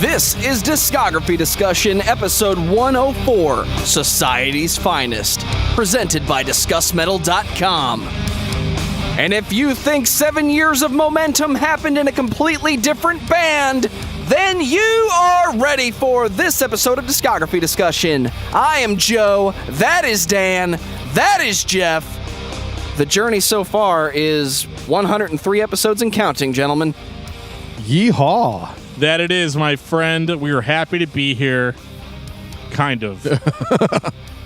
This is Discography Discussion, episode 104, Society's Finest, presented by discussmetal.com. And if you think 7 years of momentum happened in a completely different band, then you are ready for this episode of Discography Discussion. I am Joe, that is Dan, that is Geoff. The journey so far is 103 episodes and counting, gentlemen. Yeehaw. That it is, my friend. We are happy to be here. Kind of.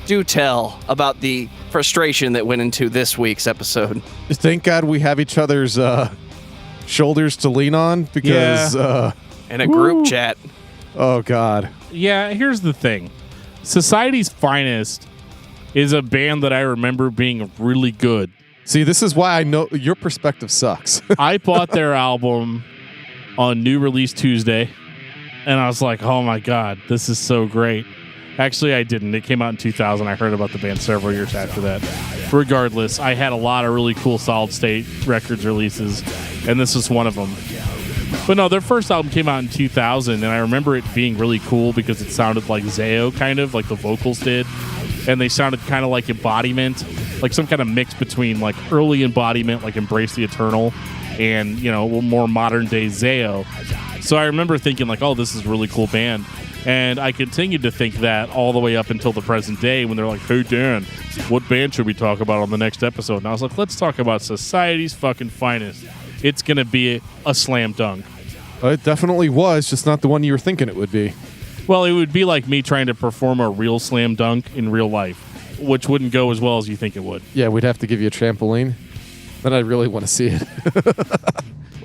Do tell about the frustration that went into this week's episode. Thank God we have each other's shoulders to lean on because... In a group chat. Oh, God. Yeah, here's the thing. Society's Finest is a band that I remember being really good. See, this is why I know your perspective sucks. I bought their album on New Release Tuesday, and I was like, oh my God, this is so great. Actually, I didn't. It came out in 2000. I heard about the band several years after that. Regardless, I had a lot of really cool Solid State Records releases, and this was one of them. But no, their first album came out in 2000, and I remember it being really cool because it sounded like Zao, kind of, like the vocals did. And they sounded kind of like Embodiment, like some kind of mix between like early Embodiment, like Embrace the Eternal, and, you know, more modern day Zao. So I remember thinking like, oh, this is a really cool band. And I continued to think that all the way up until the present day when they're like, hey, Dan, what band should we talk about on the next episode? And I was like, let's talk about Society's fucking Finest. It's going to be a slam dunk. It definitely was, just not the one you were thinking it would be. Well, it would be like me trying to perform a real slam dunk in real life, which wouldn't go as well as you think it would. Yeah, we'd have to give you a trampoline. Then I'd really want to see it.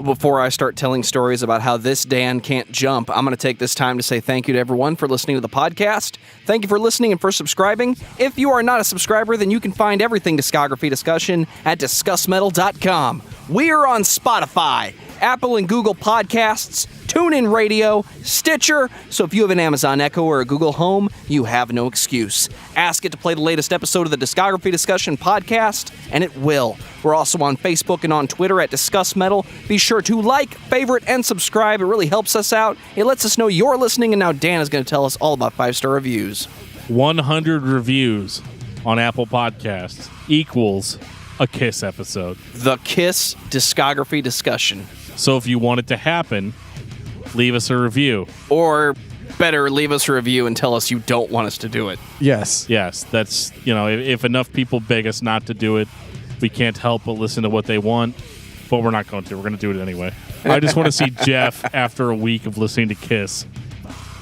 Before I start telling stories about how this Dan can't jump, I'm going to take this time to say thank you to everyone for listening to the podcast. Thank you for listening and for subscribing. If you are not a subscriber, then you can find everything Discography Discussion at discussmetal.com. We are on Spotify, Apple and Google Podcasts, TuneIn Radio, Stitcher, so if you have an Amazon Echo or a Google Home, you have no excuse. Ask it to play the latest episode of the Discography Discussion podcast, and it will. We're also on Facebook and on Twitter at Discuss Metal. Be sure to like, favorite, and subscribe. It really helps us out. It lets us know you're listening, and now Dan is going to tell us all about 5-star reviews. 100 reviews on Apple Podcasts equals a Kiss episode. The Kiss Discography Discussion. So if you want it to happen, leave us a review. Or better, leave us a review and tell us you don't want us to do it. Yes. Yes, that's, you know, if enough people beg us not to do it, we can't help but listen to what they want, but we're not going to. We're going to do it anyway. I just want to see Geoff after a week of listening to Kiss.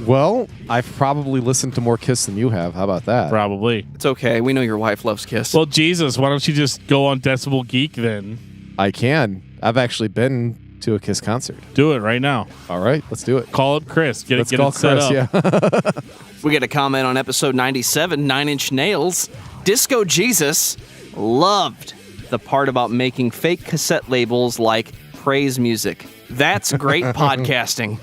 Well, I've probably listened to more Kiss than you have. How about that? Probably. It's okay. We know your wife loves Kiss. Well, Jesus, why don't you just go on Decibel Geek then? I can. I've actually been to a Kiss concert. Do it right now. All right, let's do it. Call up Chris. Let's get call it set Chris, up. Yeah. We get a comment on episode 97, 9 Inch Nails. Disco Jesus loved the part about making fake cassette labels like praise music. That's great podcasting.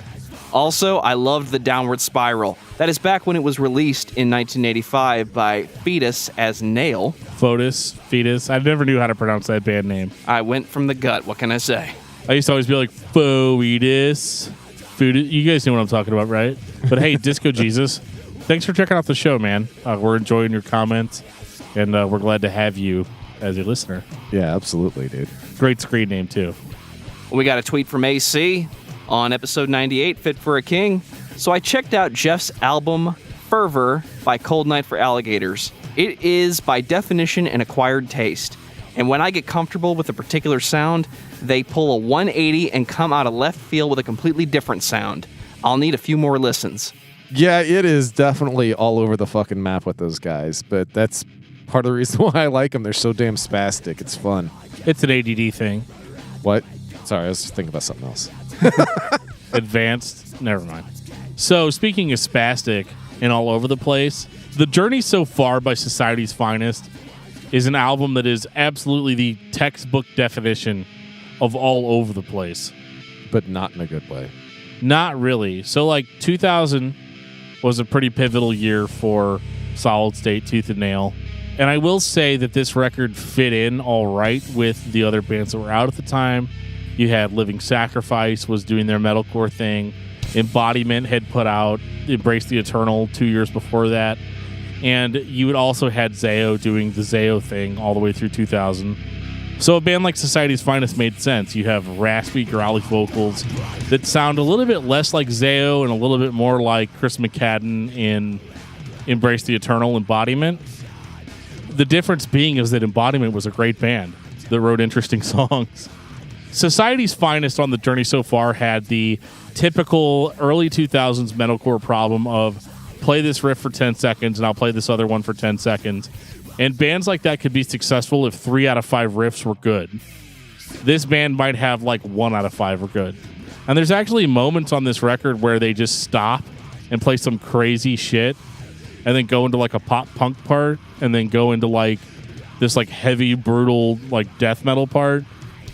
Also, I loved the Downward Spiral. That is back when it was released in 1985 by Fetus as Nail. Fetus. I never knew how to pronounce that band name. I went from the gut. What can I say? I used to always be like, Fetus. You guys know what I'm talking about, right? But hey, Disco Jesus, thanks for checking out the show, man. We're enjoying your comments, and we're glad to have you as a listener. Yeah, absolutely, dude. Great screen name, too. We got a tweet from AC on episode 98, Fit for a King. So I checked out Geoff's album, Fervor, by Cold Night for Alligators. It is, by definition, an acquired taste. And when I get comfortable with a particular sound, they pull a 180 and come out of left field with a completely different sound. I'll need a few more listens. Yeah, it is definitely all over the fucking map with those guys, but that's part of the reason why I like them. They're so damn spastic. It's fun. It's an ADD thing. What? Sorry, I was just thinking about something else. Advanced? Never mind. So, speaking of spastic and all over the place, The Journey So Far by Society's Finest is an album that is absolutely the textbook definition of all over the place. But not in a good way. Not really. So, like, 2000 was a pretty pivotal year for Solid State, Tooth and Nail. And I will say that this record fit in all right with the other bands that were out at the time. You had Living Sacrifice was doing their metalcore thing. Embodiment had put out Embrace the Eternal 2 years before that. And you would also had Zao doing the Zao thing all the way through 2000. So a band like Society's Finest made sense. You have raspy, growly vocals that sound a little bit less like Zao and a little bit more like Chris McCadden in Embrace the Eternal Embodiment. The difference being is that Embodiment was a great band that wrote interesting songs. Society's Finest on the journey so far had the typical early 2000s metalcore problem of play this riff for 10 seconds and I'll play this other one for 10 seconds. And bands like that could be successful if 3 out of 5 riffs were good. This band might have like 1 out of 5 were good. And there's actually moments on this record where they just stop and play some crazy shit and then go into like a pop punk part and then go into like this like heavy, brutal like death metal part.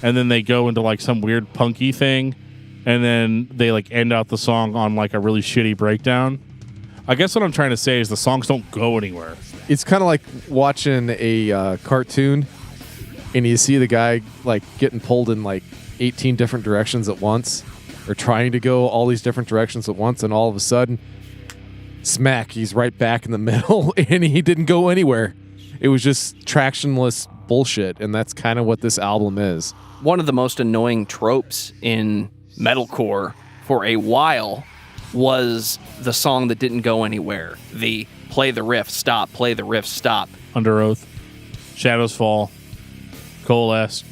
And then they go into like some weird punky thing. And then they like end out the song on like a really shitty breakdown. I guess what I'm trying to say is the songs don't go anywhere. It's kind of like watching a cartoon and you see the guy like getting pulled in like 18 different directions at once or trying to go all these different directions at once, and all of a sudden, smack, he's right back in the middle and he didn't go anywhere. It was just tractionless bullshit, and that's kind of what this album is. One of the most annoying tropes in metalcore for a while was the song that didn't go anywhere. The play the riff, stop, play the riff, stop. Under Oath, Shadows Fall, Coalesce,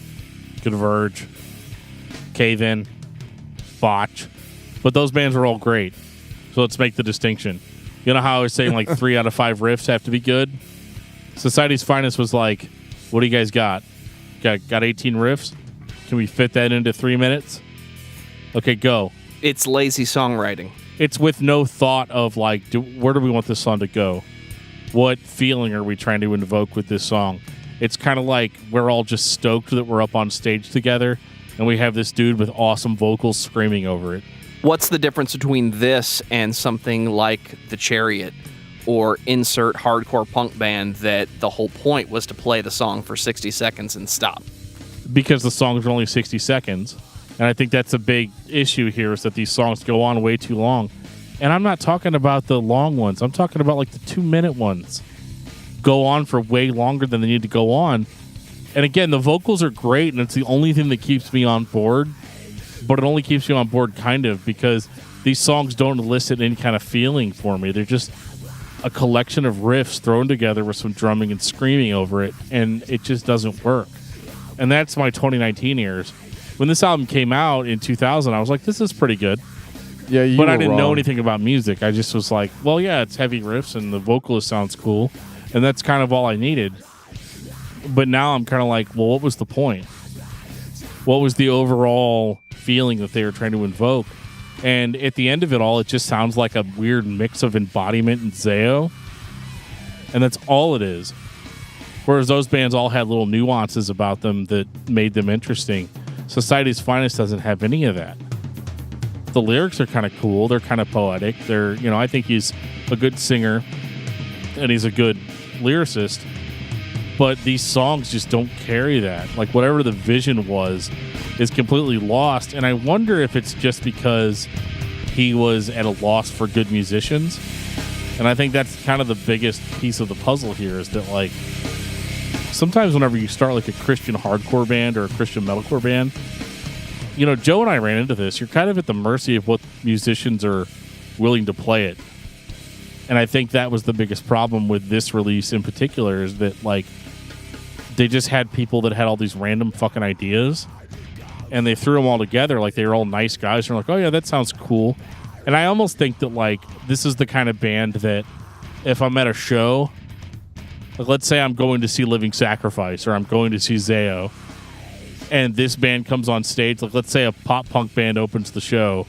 Converge, Cave In, Botch. But those bands were all great. So let's make the distinction. You know how I was saying like 3 out of 5 riffs have to be good? Society's Finest was like, what do you guys got? Got 18 riffs? Can we fit that into 3 minutes? Okay, go. It's lazy songwriting. It's with no thought of like, where do we want this song to go? What feeling are we trying to invoke with this song? It's kind of like we're all just stoked that we're up on stage together and we have this dude with awesome vocals screaming over it. What's the difference between this and something like The Chariot or insert hardcore punk band that the whole point was to play the song for 60 seconds and stop? Because the songs are only 60 seconds. And I think that's a big issue here, is that these songs go on way too long. And I'm not talking about the long ones. I'm talking about like the 2-minute ones. Go on for way longer than they need to go on. And again, the vocals are great, and it's the only thing that keeps me on board. But it only keeps you on board kind of because these songs don't elicit any kind of feeling for me. They're just a collection of riffs thrown together with some drumming and screaming over it, and it just doesn't work. And that's my 2019 ears. When this album came out in 2000, I was like, this is pretty good. Yeah, but I didn't know anything about music. I just was like, well, yeah, it's heavy riffs and the vocalist sounds cool. And that's kind of all I needed. But now I'm kind of like, well, what was the point? What was the overall feeling that they were trying to invoke? And at the end of it all, it just sounds like a weird mix of Embodiment and Zao. And that's all it is. Whereas those bands all had little nuances about them that made them interesting. Society's Finest doesn't have any of that. The lyrics are kind of cool. They're kind of poetic. They're, I think he's a good singer and he's a good lyricist. But these songs just don't carry that. Like whatever the vision was is completely lost. And I wonder if it's just because he was at a loss for good musicians. And I think that's kind of the biggest piece of the puzzle here, is that like sometimes whenever you start like a Christian hardcore band or a Christian metalcore band, Joe and I ran into this. You're kind of at the mercy of what musicians are willing to play it. And I think that was the biggest problem with this release in particular, is that like they just had people that had all these random fucking ideas and they threw them all together like they were all nice guys. And they're like, oh yeah, that sounds cool. And I almost think that like this is the kind of band that if I'm at a show, like let's say I'm going to see Living Sacrifice or I'm going to see Zao, and this band comes on stage, like let's say a pop punk band opens the show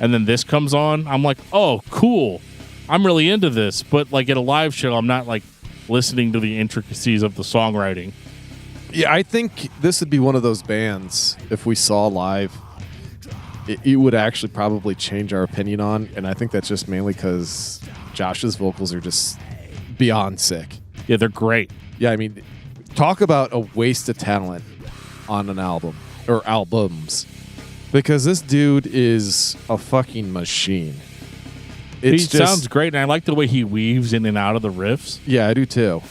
and then this comes on, I'm like, oh, cool. I'm really into this. But like at a live show, I'm not like listening to the intricacies of the songwriting. Yeah, I think this would be one of those bands, if we saw live, it would actually probably change our opinion on. And I think that's just mainly because Josh's vocals are just beyond sick. Yeah, they're great. Yeah, I mean, talk about a waste of talent on an album or albums. Because this dude is a fucking machine. He sounds great, and I like the way he weaves in and out of the riffs. Yeah, I do too.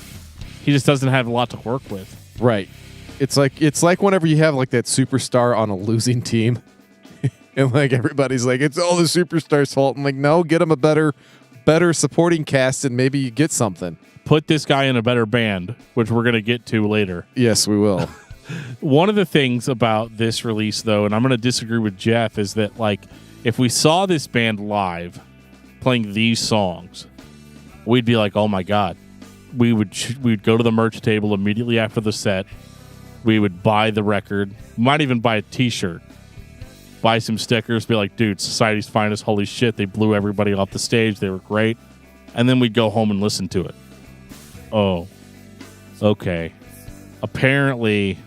He just doesn't have a lot to work with. Right. It's like whenever you have like that superstar on a losing team, and like everybody's like, it's all the superstar's fault. I'm like, no, get him a better supporting cast, and maybe you get something. Put this guy in a better band, which we're going to get to later. Yes, we will. One of the things about this release, though, and I'm going to disagree with Geoff, is that like if we saw this band live playing these songs, we'd be like, oh my god. We'd go to the merch table immediately after the set. We would buy the record. Might even buy a T-shirt. Buy some stickers. Be like, dude, Society's Finest. Holy shit, they blew everybody off the stage. They were great. And then we'd go home and listen to it. Oh, okay. Apparently,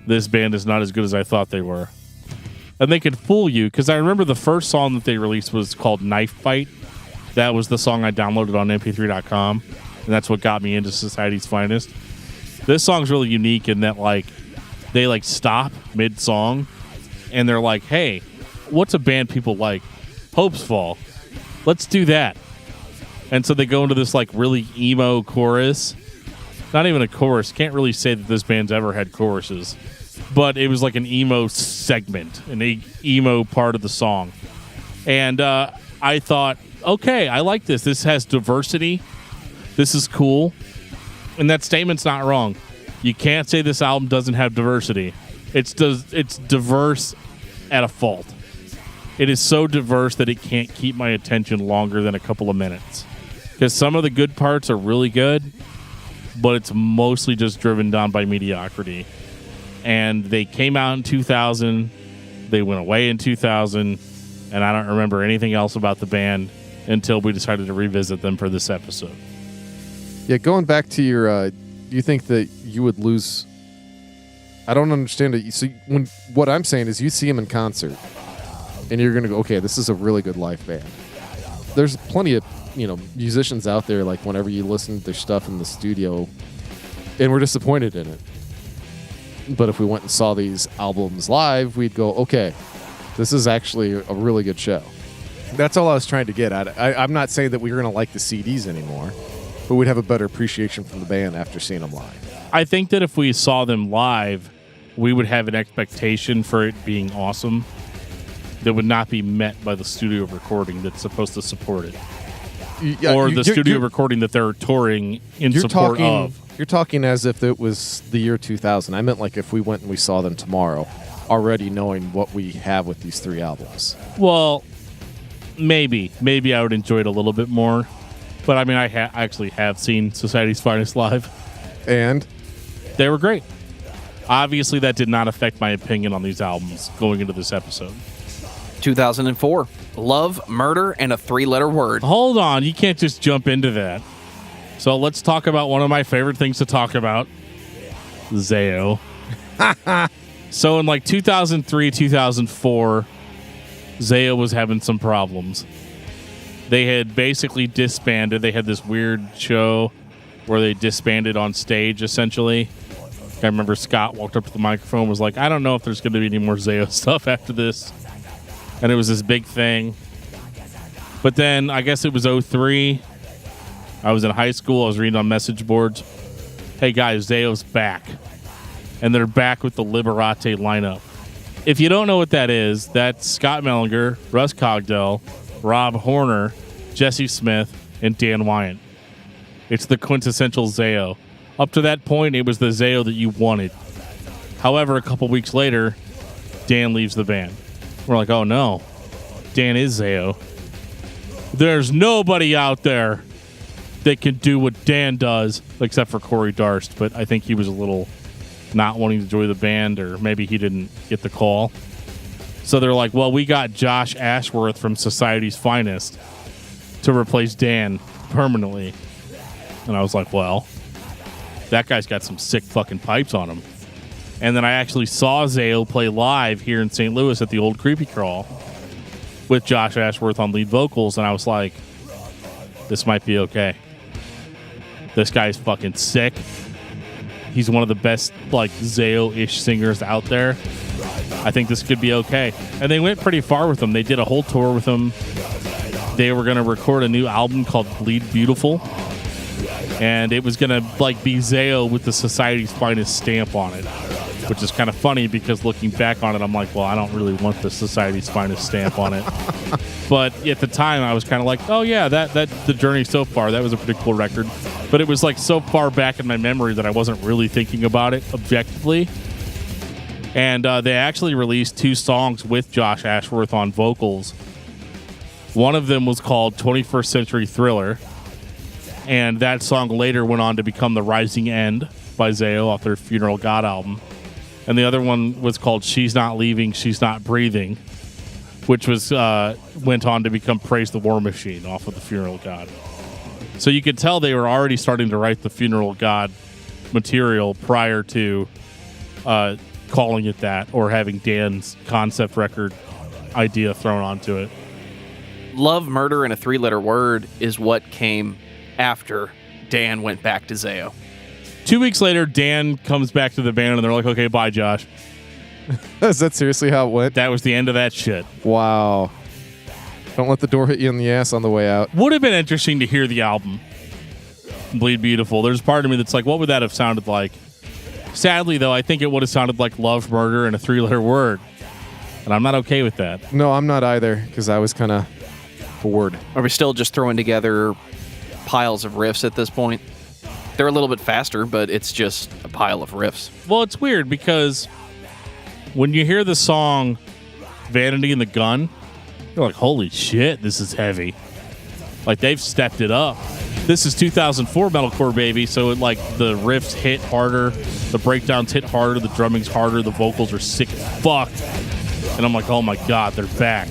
this band is not as good as I thought they were. And they could fool you, because I remember the first song that they released was called Knife Fight. That was the song I downloaded on mp3.com. And that's what got me into Society's Finest. This song's really unique in that, like, they, like, stop mid-song, and they're like, hey, what's a band people like? Hope's Fall. Let's do that. And so they go into this, like, really emo chorus. Not even a chorus. Can't really say that this band's ever had choruses. But it was like an emo segment, an emo part of the song. And I thought, okay, I like this. This has diversity. This is cool. And that statement's not wrong. You can't say this album doesn't have diversity. It's diverse at a fault. It is so diverse that it can't keep my attention longer than a couple of minutes. Because some of the good parts are really good, but it's mostly just driven down by mediocrity. And they came out in 2000. They went away in 2000. And I don't remember anything else about the band until we decided to revisit them for this episode. Yeah, going back to your, you think that you would lose? I don't understand it. So what I'm saying is, you see them in concert, and you're gonna go, okay, this is a really good live band. There's plenty of musicians out there, like whenever you listen to their stuff in the studio, and we're disappointed in it. But if we went and saw these albums live, we'd go, okay, this is actually a really good show. That's all I was trying to get at. I'm not saying that we're gonna like the CDs anymore, but we'd have a better appreciation from the band after seeing them live. I think that if we saw them live, we would have an expectation for it being awesome that would not be met by the studio recording that's supposed to support it. Yeah, or the studio recording that they're touring in support of. You're talking as if it was the year 2000. I meant like if we went and we saw them tomorrow, already knowing what we have with these three albums. Well, maybe I would enjoy it a little bit more. But I mean, I actually have seen Society's Finest live. And? They were great. Obviously, that did not affect my opinion on these albums going into this episode. 2004. Love, Murder, and a 3-letter word. Hold on. You can't just jump into that. So let's talk about one of my favorite things to talk about. Zao. So in like 2003, 2004, Zao was having some problems. They had basically disbanded. They had this weird show where they disbanded on stage, essentially. I remember Scott walked up to the microphone and was like, I don't know if there's going to be any more Zao stuff after this. And it was this big thing. But then, I guess it was 2003. I was in high school. I was reading on message boards. Hey, guys, Zao's back. And they're back with the Liberate lineup. If you don't know what that is, that's Scott Mellinger, Russ Cogdell, Rob Horner, Jesse Smith, and Dan Wyant. It's the quintessential Zao. Up to that point, it was the Zao that you wanted. However, a couple weeks later, Dan leaves the band. We're like, oh no, Dan is Zao. There's nobody out there that can do what Dan does, except for Corey Darst, but I think he was a little not wanting to join the band, or maybe he didn't get the call. So they're like, well, we got Josh Ashworth from Society's Finest to replace Dan permanently. And I was like, well, that guy's got some sick fucking pipes on him. And then I actually saw Zao play live here in St. Louis at the old Creepy Crawl with Josh Ashworth on lead vocals, and I was like, this might be okay. This guy's fucking sick. He's one of the best, like, Zao-ish singers out there. I think this could be okay. And they went pretty far with them. They did a whole tour with them. They were going to record a new album called Bleed Beautiful. And it was going to be Zao with the Society's Finest stamp on it. Which is kind of funny because looking back on it, I'm like, well, I don't really want the Society's Finest stamp on it. But at the time, I was kind of like, oh, yeah, that The Journey So Far, that was a pretty cool record. But it was so far back in my memory that I wasn't really thinking about it objectively. And they actually released 2 songs with Josh Ashworth on vocals. One of them was called 21st Century Thriller. And that song later went on to become The Rising End by Zao off their Funeral God album. And the other one was called She's Not Leaving, She's Not Breathing, which was went on to become Praise the War Machine off of the Funeral God. So you could tell they were already starting to write the Funeral God material prior to calling it that or having Dan's concept record idea thrown onto it. Love, Murder, and a 3-letter word is what came after Dan went back to Zao. 2 weeks later, Dan comes back to the band, and they're like, okay, bye, Josh. Is that seriously how it went? That was the end of that shit. Wow. Don't let the door hit you in the ass on the way out. Would have been interesting to hear the album, Bleed Beautiful. There's part of me that's like, what would that have sounded like? Sadly, though, I think it would have sounded like Love, Murder, and a 3-letter word. And I'm not okay with that. No, I'm not either, because I was kind of bored. Are we still just throwing together piles of riffs at this point? They're a little bit faster, but it's just a pile of riffs. Well, it's weird because when you hear the song Vanity and the Gun, you're like, holy shit, this is heavy. They've stepped it up. This is 2004 metalcore, baby, so the riffs hit harder, the breakdowns hit harder, the drumming's harder, the vocals are sick as fuck. And I'm like, oh my god, they're back.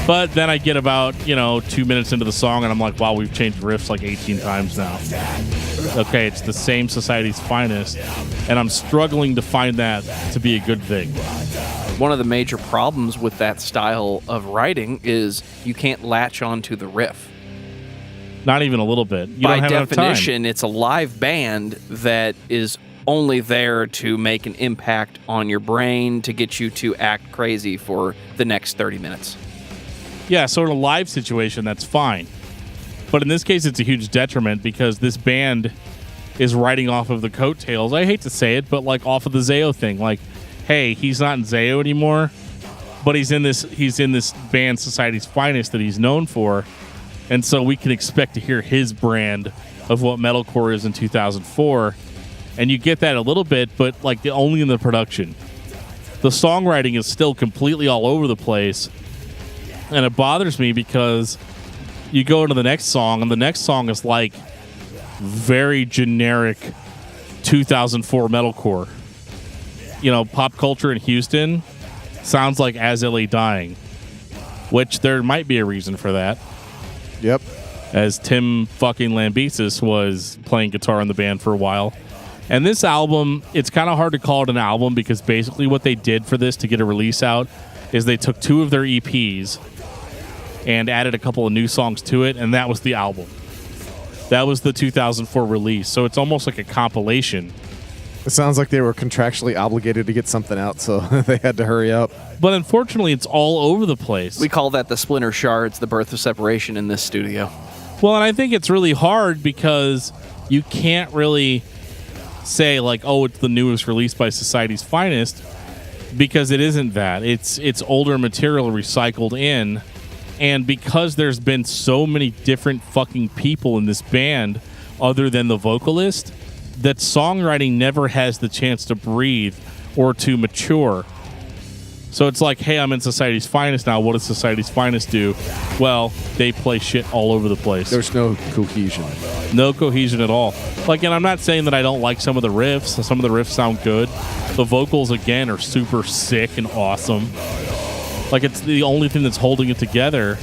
But then I get about, 2 minutes into the song, and I'm like, wow, we've changed riffs 18 times now. Okay, it's the same Society's Finest, and I'm struggling to find that to be a good thing. One of the major problems with that style of writing is you can't latch onto the riff. Not even a little bit. You By don't have enough time. definition, it's a live band that is only there to make an impact on your brain to get you to act crazy for the next 30 minutes. Yeah, so in a live situation, that's fine. But in this case, it's a huge detriment because this band is riding off of the coattails. I hate to say it, but off of the Zao thing. Hey, he's not in Zao anymore, but he's in this band Society's Finest that he's known for. And so we can expect to hear his brand of what metalcore is in 2004. And you get that a little bit, but only in the production. The songwriting is still completely all over the place. And it bothers me because you go into the next song, and the next song is very generic 2004 metalcore. Pop culture in Houston sounds like As LA Dying, which there might be a reason for that. Yep. As Tim fucking Lambesis was playing guitar in the band for a while. And this album, it's kind of hard to call it an album because basically what they did for this to get a release out is they took 2 of their EPs and added a couple of new songs to it, and that was the album. That was the 2004 release, so it's almost like a compilation. It sounds like they were contractually obligated to get something out, so they had to hurry up. But unfortunately, it's all over the place. We call that the splinter shards, the birth of separation in this studio. Well, and I think it's really hard because you can't really say, it's the newest release by Society's Finest, because it isn't that. It's older material recycled in. And because there's been so many different fucking people in this band other than the vocalist, that songwriting never has the chance to breathe or to mature. So it's hey, I'm in Society's Finest now. What does Society's Finest do? Well, they play shit all over the place. There's no cohesion. No cohesion at all. And I'm not saying that I don't like some of the riffs. Some of the riffs sound good. The vocals, again, are super sick and awesome. It's the only thing that's holding it together,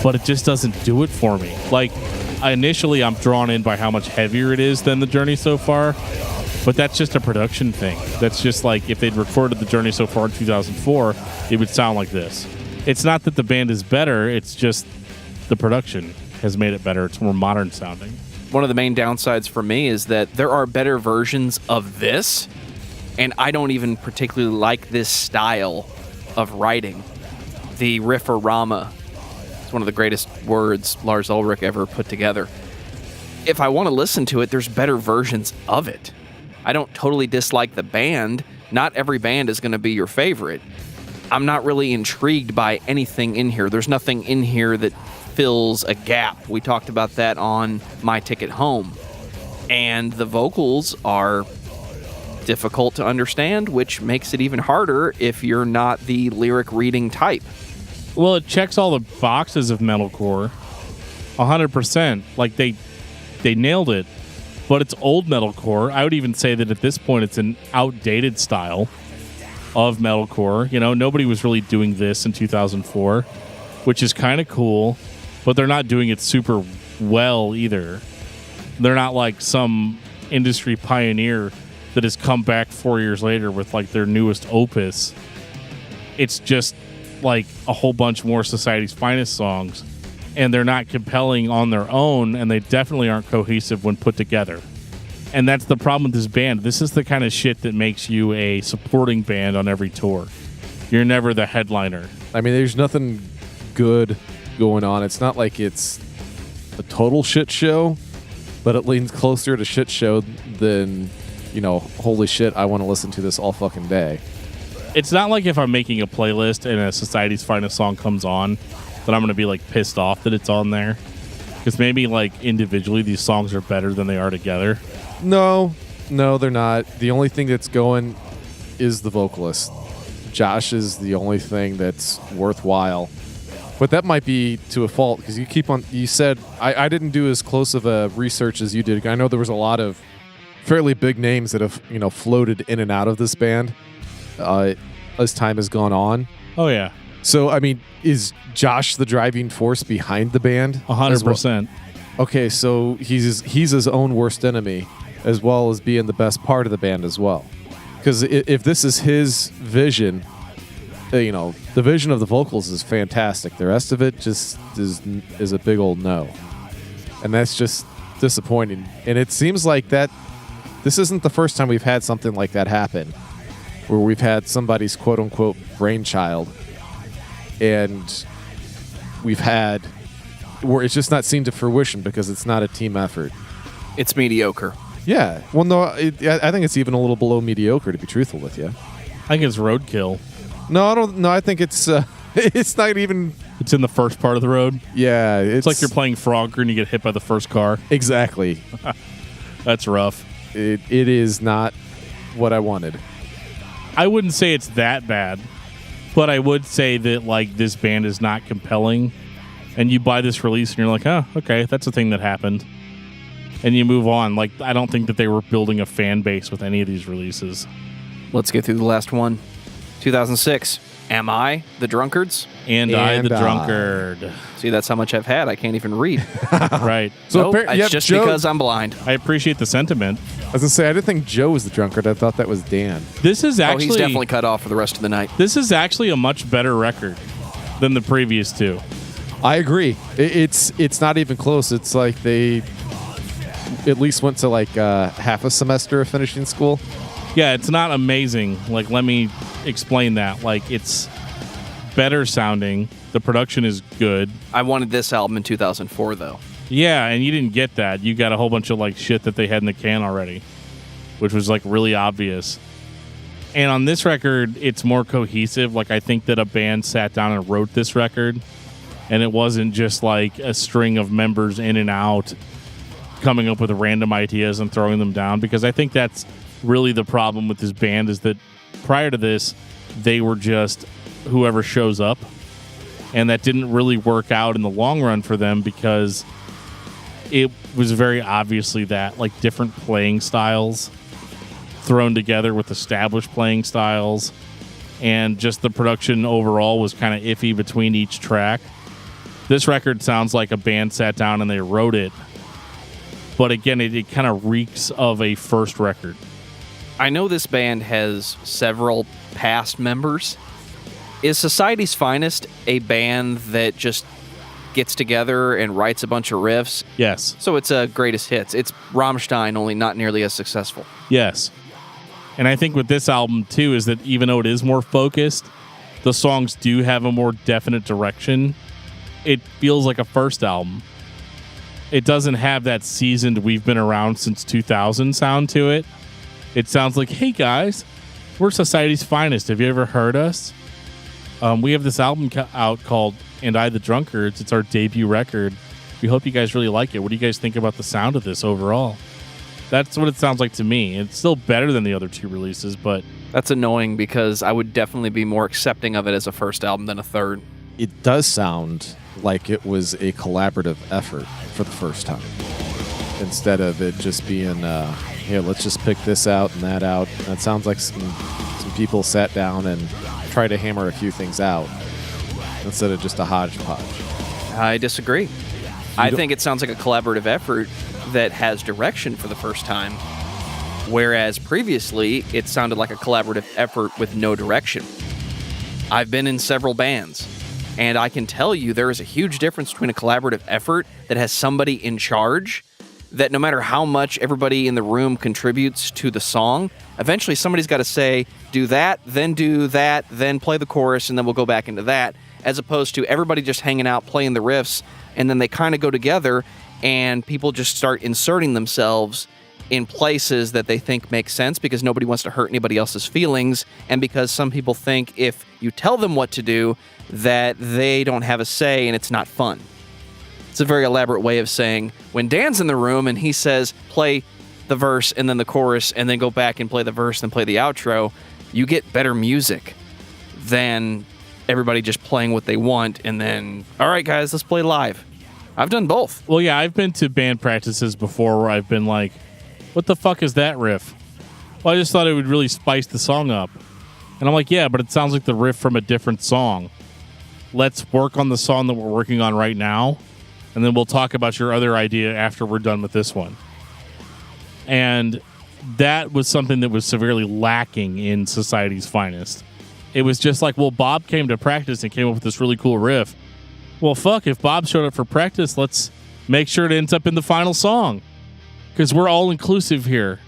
but it just doesn't do it for me. Initially, I'm drawn in by how much heavier it is than The Journey So Far, but that's just a production thing. That's just if they'd recorded The Journey So Far in 2004, it would sound like this. It's not that the band is better, it's just the production has made it better. It's more modern sounding. One of the main downsides for me is that there are better versions of this, And I don't even particularly like this style of writing. The rifferama is one of the greatest words Lars Ulrich ever put together. If I want to listen to it, there's better versions of it. I don't totally dislike the band. Not every band is going to be your favorite. I'm not really intrigued by anything in here. There's nothing in here that fills a gap. We talked about that on My Ticket Home. And the vocals are difficult to understand, which makes it even harder if you're not the lyric reading type. Well, it checks all the boxes of metalcore 100%. Like, they nailed it. But it's old metalcore. I would even say that at this point it's an outdated style of metalcore. You know, nobody was really doing this in 2004, which is kind of cool, but they're not doing it super well either. They're not like some industry pioneer that has come back 4 years later with like their newest opus. It's just like a whole bunch more Society's Finest songs, and they're not compelling on their own, and they definitely aren't cohesive when put together. And that's the problem with this band. This is the kind of shit that makes you a supporting band on every tour. You're never the headliner. I mean, there's nothing good going on. It's not like it's a total shit show, but it leans closer to shit show than, you know, holy shit, I want to listen to this all fucking day. It's not like if I'm making a playlist and a Society's Finest song comes on that I'm going to be like pissed off that it's on there. Because maybe like individually these songs are better than they are together. No, they're not. The only thing that's going is the vocalist. Josh is the only thing that's worthwhile. But that might be to a fault because you said, I didn't do as close of a research as you did. I know there was a lot of fairly big names that have, you know, floated in and out of this band as time has gone on. Oh, yeah. So, I mean, is Josh the driving force behind the band? 100%. Okay, so he's his own worst enemy, as well as being the best part of the band as well. Because if this is his vision, you know, the vision of the vocals is fantastic. The rest of it just is a big old no. And that's just disappointing. And it seems like that this isn't the first time we've had something like that happen, where we've had somebody's quote-unquote brainchild, and we've had where it's just not seen to fruition because it's not a team effort. It's mediocre. Yeah. Well, no, I think it's even a little below mediocre, to be truthful with you. I think it's roadkill. No, I don't. No, I think it's it's not even. It's in the first part of the road. Yeah, it's like you're playing Frogger and you get hit by the first car. Exactly. That's rough. It is not what I wanted. I wouldn't say it's that bad, but I would say that like this band is not compelling, and you buy this release and you're like, oh, okay, that's a thing that happened, and you move on. Like, I don't think that they were building a fan base with any of these releases. Let's get through the last one. 2006. Am I the Drunkards? And I the Drunkard. See, that's how much I've had. I can't even read. Right. So nope, it's just Joe, because I'm blind. I appreciate the sentiment. I was going to say, I didn't think Joe was the Drunkard. I thought that was Dan. This is actually... he's definitely cut off for the rest of the night. This is actually a much better record than the previous two. I agree. It's not even close. It's like they at least went to like half a semester of finishing school. Yeah, it's not amazing. Like, let me explain that. Like, it's better sounding. The production is good. I wanted this album in 2004, though. Yeah, and you didn't get that. You got a whole bunch of, like, shit that they had in the can already, which was, like, really obvious. And on this record, it's more cohesive. Like, I think that a band sat down and wrote this record, and it wasn't just, like, a string of members in and out coming up with random ideas and throwing them down, because I think that's really the problem with this band is that prior to this, they were just whoever shows up, and that didn't really work out in the long run for them because it was very obviously that, like, different playing styles thrown together with established playing styles, and just the production overall was kind of iffy between each track. This record sounds like a band sat down and they wrote it, but again, it kind of reeks of a first record. I know this band has several past members. Is Society's Finest a band that just gets together and writes a bunch of riffs? Yes. So it's a greatest hits. It's Rammstein, only not nearly as successful. Yes. And I think with this album, too, is that even though it is more focused, the songs do have a more definite direction. It feels like a first album. It doesn't have that seasoned, we've been around since 2000 sound to it. It sounds like, hey, guys, we're Society's Finest. Have you ever heard us? We have this album out called And I the Drunkards. It's our debut record. We hope you guys really like it. What do you guys think about the sound of this overall? That's what it sounds like to me. It's still better than the other two releases, but... That's annoying because I would definitely be more accepting of it as a first album than a third. It does sound like it was a collaborative effort for the first time, instead of it just being, here, let's just pick this out and that out. And it sounds like some people sat down and tried to hammer a few things out instead of just a hodgepodge. I disagree. I think it sounds like a collaborative effort that has direction for the first time, whereas previously it sounded like a collaborative effort with no direction. I've been in several bands, and I can tell you there is a huge difference between a collaborative effort that has somebody in charge, that no matter how much everybody in the room contributes to the song, eventually somebody's got to say, do that, then play the chorus, and then we'll go back into that, as opposed to everybody just hanging out, playing the riffs, and then they kind of go together, and people just start inserting themselves in places that they think make sense because nobody wants to hurt anybody else's feelings, and because some people think if you tell them what to do, that they don't have a say and it's not fun. It's a very elaborate way of saying, when Dan's in the room and he says, play the verse and then the chorus and then go back and play the verse and play the outro, you get better music than everybody just playing what they want and then, all right, guys, let's play live. I've done both. Well, yeah, I've been to band practices before where I've been like, what the fuck is that riff? Well, I just thought it would really spice the song up. And I'm like, yeah, but it sounds like the riff from a different song. Let's work on the song that we're working on right now, and then we'll talk about your other idea after we're done with this one. And that was something that was severely lacking in Society's Finest. It was just like, well, Bob came to practice and came up with this really cool riff. Well, fuck, if Bob showed up for practice, let's make sure it ends up in the final song. Because we're all inclusive here.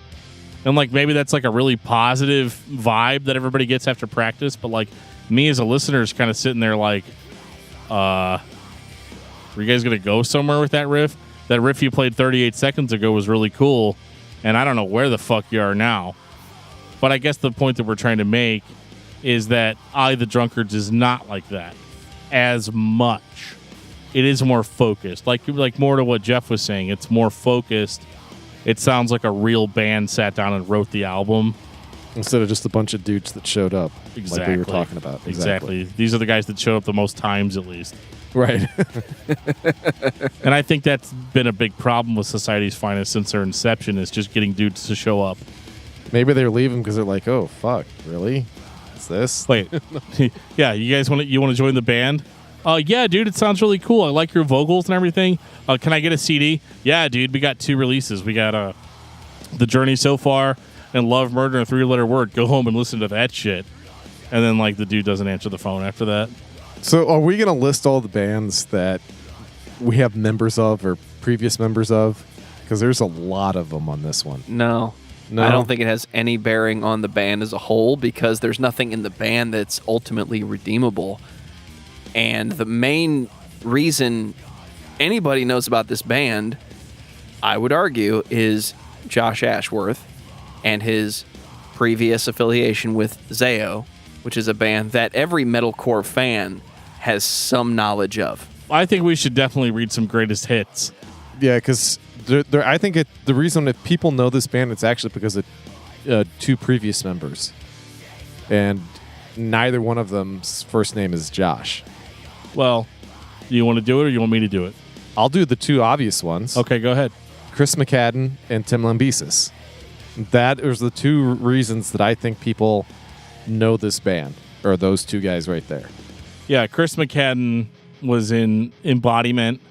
And, like, maybe that's, like, a really positive vibe that everybody gets after practice. But, like, me as a listener is kind of sitting there like, were you guys going to go somewhere with that riff? That riff you played 38 seconds ago was really cool. And I don't know where the fuck you are now. But I guess the point that we're trying to make is that I, the Drunkards, is not like that as much. It is more focused. Like more to what Geoff was saying. It's more focused. It sounds like a real band sat down and wrote the album. Instead of just a bunch of dudes that showed up. Exactly. Like we were talking about. Exactly. These are the guys that showed up the most times, at least. Right. And I think that's been a big problem with Society's Finest since their inception, is just getting dudes to show up. Maybe they're leaving because they're like, oh, fuck, really? What's this? Wait. Yeah, you guys want to join the band? Yeah, dude, it sounds really cool. I like your vocals and everything. Can I get a CD? Yeah, dude, we got 2 releases. We got The Journey So Far and Love, Murder, and 3-Letter Word. Go home and listen to that shit. And then, like, the dude doesn't answer the phone after that. So are we going to list all the bands that we have members of or previous members of? Because there's a lot of them on this one. No. I don't think it has any bearing on the band as a whole because there's nothing in the band that's ultimately redeemable. And the main reason anybody knows about this band, I would argue, is Josh Ashworth and his previous affiliation with Zao, which is a band that every metalcore fan has some knowledge of. I think we should definitely read some greatest hits. Yeah, because I think the reason that people know this band, it's actually because of 2 previous members. And neither one of them's first name is Josh. Well, do you want to do it or you want me to do it? I'll do the 2 obvious ones. Okay, go ahead. Chris McCadden and Tim Lambesis. That is the 2 reasons that I think people know this band, or those 2 guys right there. Yeah, Chris McCadden was in Embodiment,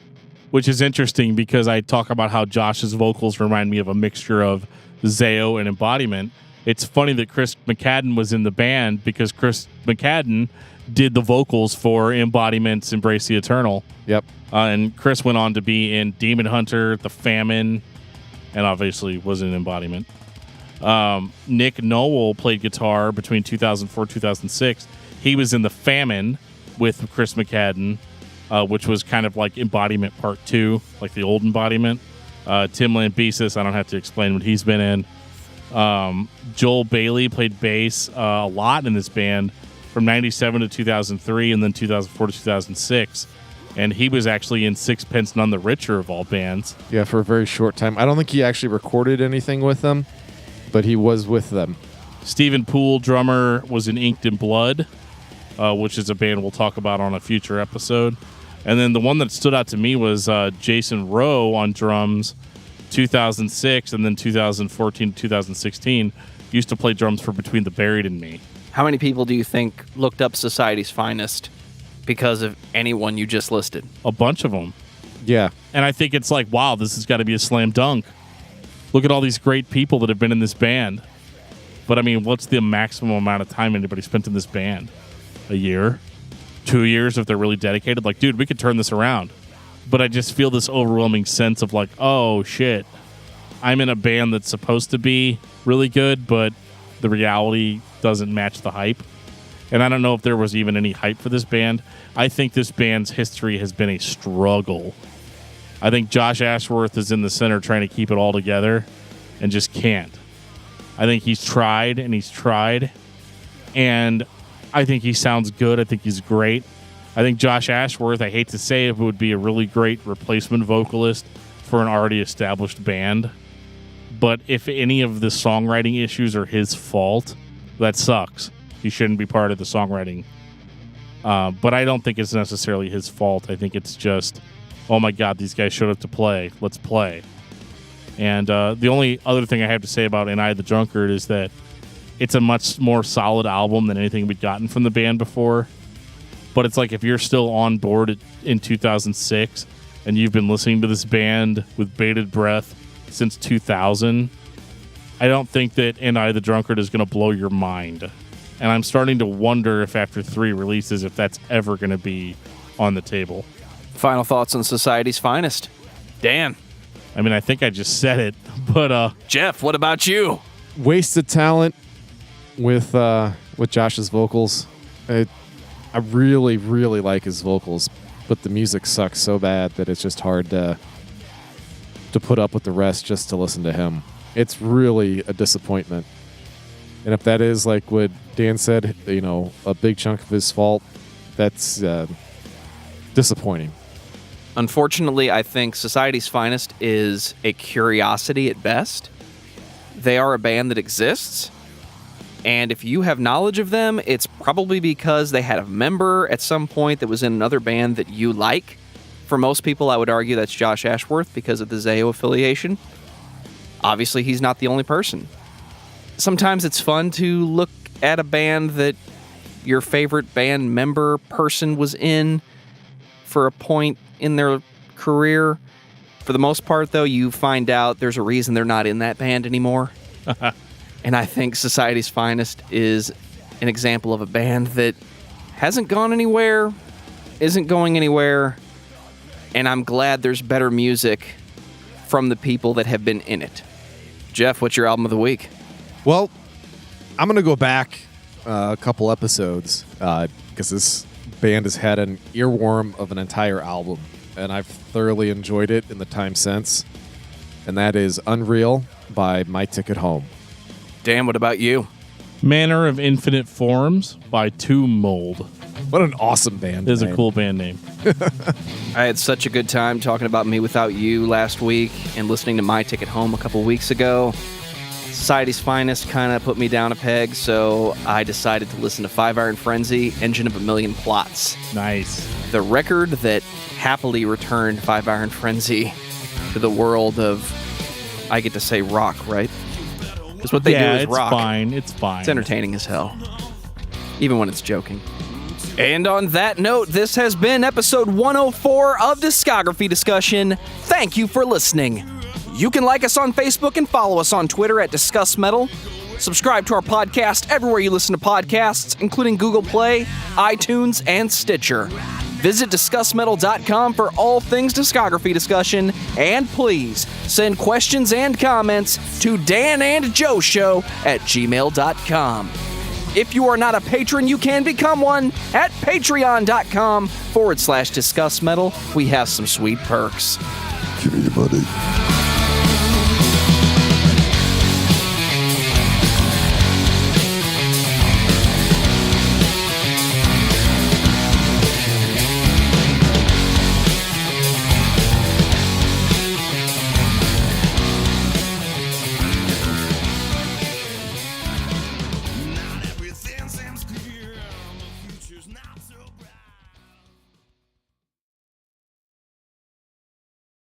which is interesting because I talk about how Josh's vocals remind me of a mixture of Zao and Embodiment. It's funny that Chris McCadden was in the band because Chris McCadden did the vocals for Embodiment's Embrace the Eternal. Yep. And Chris went on to be in Demon Hunter, The Famine, and obviously was in Embodiment. Nick Noel played guitar between 2004 2006. He was in the Famine with Chris McCadden, which was kind of like Embodiment Part 2, like the old Embodiment. Tim Lambesis, I don't have to explain what he's been in. Joel Bailey played bass a lot in this band from 97 to 2003 and then 2004 to 2006. And he was actually in Sixpence None the Richer of all bands. Yeah, for a very short time. I don't think he actually recorded anything with them, but he was with them. Stephen Poole, drummer, was in Inked in Blood, which is a band we'll talk about on a future episode. And then the one that stood out to me was Jason Rowe on drums, 2006, and then 2014 to 2016. Used to play drums for Between the Buried and Me. How many people do you think looked up Society's Finest because of anyone you just listed? A bunch of them. Yeah. And I think it's like, wow, this has got to be a slam dunk. Look at all these great people that have been in this band. But, I mean, what's the maximum amount of time anybody spent in this band? A year? 2 years if they're really dedicated? Like, dude, we could turn this around. But I just feel this overwhelming sense of like, oh, shit. I'm in a band that's supposed to be really good, but the reality doesn't match the hype. And I don't know if there was even any hype for this band. I think this band's history has been a struggle. I think Josh Ashworth is in the center trying to keep it all together and just can't. I think he's tried and he's tried. And I think he sounds good. I think he's great. I think Josh Ashworth, I hate to say it, would be a really great replacement vocalist for an already established band. But if any of the songwriting issues are his fault, that sucks. He shouldn't be part of the songwriting. But I don't think it's necessarily his fault. I think it's just, oh my God, these guys showed up to play. Let's play. And the only other thing I have to say about And I the Drunkard is that it's a much more solid album than anything we'd gotten from the band before. But it's like if you're still on board in 2006 and you've been listening to this band with bated breath since 2000, I don't think that And I the Drunkard is going to blow your mind. And I'm starting to wonder if after 3 releases, if that's ever going to be on the table. Final thoughts on Society's Finest. Dan. I mean, I think I just said it, but Geoff, what about you? Wasted talent with Josh's vocals. I really, really like his vocals, but the music sucks so bad that it's just hard to put up with the rest just to listen to him. It's really a disappointment. And if that is like what Dan said, a big chunk of his fault, that's disappointing. Unfortunately, I think Society's Finest is a curiosity at best. They are a band that exists, and if you have knowledge of them, it's probably because they had a member at some point that was in another band that you like. For most people, I would argue that's Josh Ashworth because of the Zayo affiliation. Obviously, he's not the only person. Sometimes it's fun to look at a band that your favorite band member person was in for a point in their career. For the most part, though, you find out there's a reason they're not in that band anymore. And I think Society's Finest is an example of a band that hasn't gone anywhere, isn't going anywhere, and I'm glad there's better music from the people that have been in it. Geoff, what's your album of the week? Well, I'm going to go back a couple episodes because this band has had an earworm of an entire album, and I've thoroughly enjoyed it in the time since, and that is Unreal by My Ticket Home. Dan, what about you? Manor of Infinite Forms by Tomb Mold. What an awesome band. It is a cool band name. I had such a good time talking about Me Without You last week and listening to My Ticket Home a couple weeks ago. Society's Finest kind of put me down a peg, so I decided to listen to Five Iron Frenzy, Engine of a Million Plots. Nice. The record that happily returned Five Iron Frenzy to the world of, I get to say rock, right? Because what they do is rock. It's fine. It's entertaining as hell, even when it's joking. And on that note, this has been episode 104 of Discography Discussion. Thank you for listening. You can like us on Facebook and follow us on Twitter at discussmetal. Subscribe to our podcast everywhere you listen to podcasts, including Google Play, iTunes, and Stitcher. Visit discussmetal.com for all things discography discussion, and please send questions and comments to danandjoeshow@gmail.com. If you are not a patron, you can become one at patreon.com/discussmetal. We have some sweet perks. Give me your money.